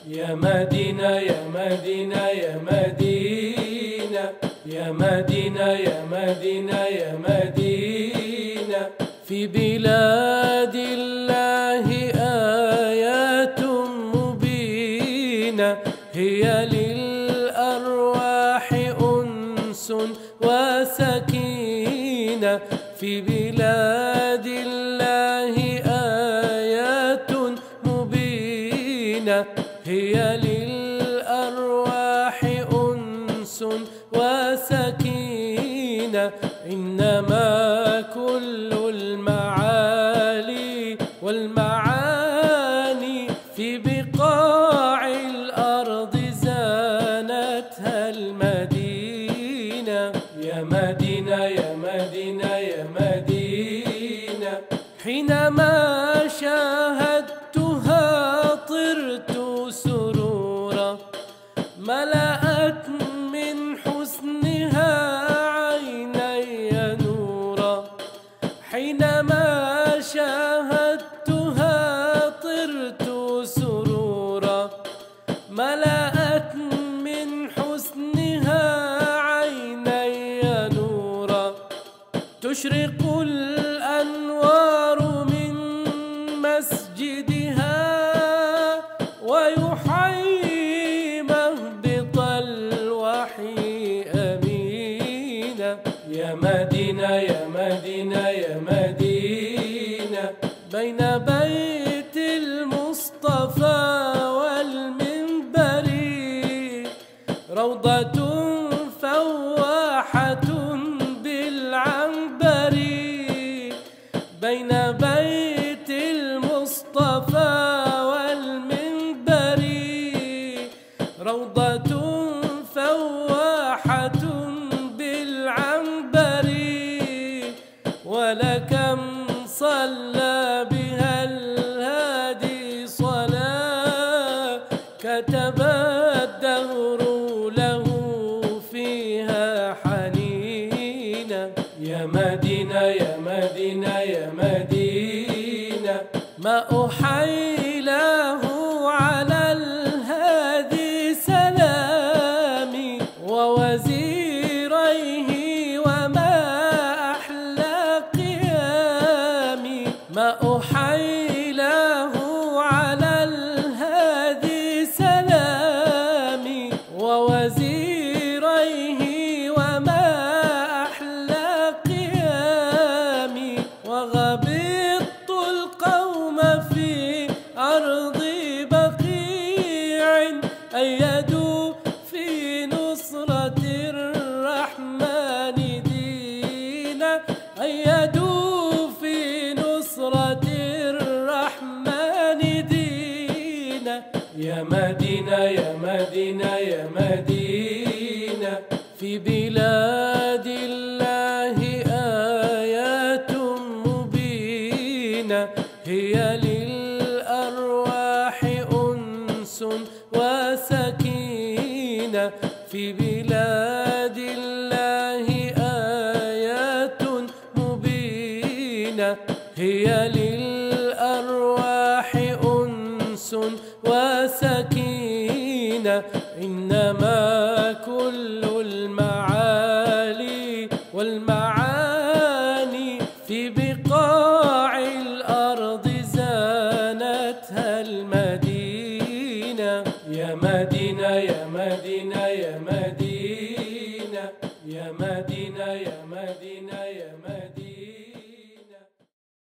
يا مدينة يا مدينة يا مدينة يا مدينة يا مدينة يا مدينة في بلاد الله آيات مبينة هي للأرواح أنس وسكينة في بلاد الله آيات مبينة هي للأرواح أنس وسكينة إنما كل المعالي والمعاني في بقاع الأرض زانتها المدينة يا مدينة يا مدينة يا مدينة حينما شاهدتها طرت سرورا ملأت من حسنها عيني نورا حينما شاهدتها طرت سرورا ملأت من حسنها عيني نورا تشرق الأنوار من مسجدها ويحيي مهبط الوحي أمينة يا مدينة يا مدينة يا مدينة بين بيت المصطفى والمنبر روضة فواحة بالعنبر بين بيت المصطفى والمنبر روضة فواحة بالعنبر ولكم صلى بها الهادي صلاة كتب الدهر له فيها حنينا يا مدينة يا مدينة يا مدينة ما أحيلاه على الهادي سلامي ووزيريه وما أحلى قيامي ما أحيلاه على الهادي سلامي ووزيريه وما أحلى قيامي وغبطت القوم في أرض بقيع أيدوا في نصرة الرحمن دينا أيدوا في نصرة الرحمن دينا يا مدينة يا مدينة يا مدينة في بلاد الله آيات مبينة هي للأرواح أنس وسكينة في بلاد الله آيات مبينة هي للأرواح أنس وسكينة إنما كل المعالي والمعاني في بقاع الأرض زانتها المدينة يا مدينة يا مدينة يا مدينة يا مدينة يا مدينة يا مدينة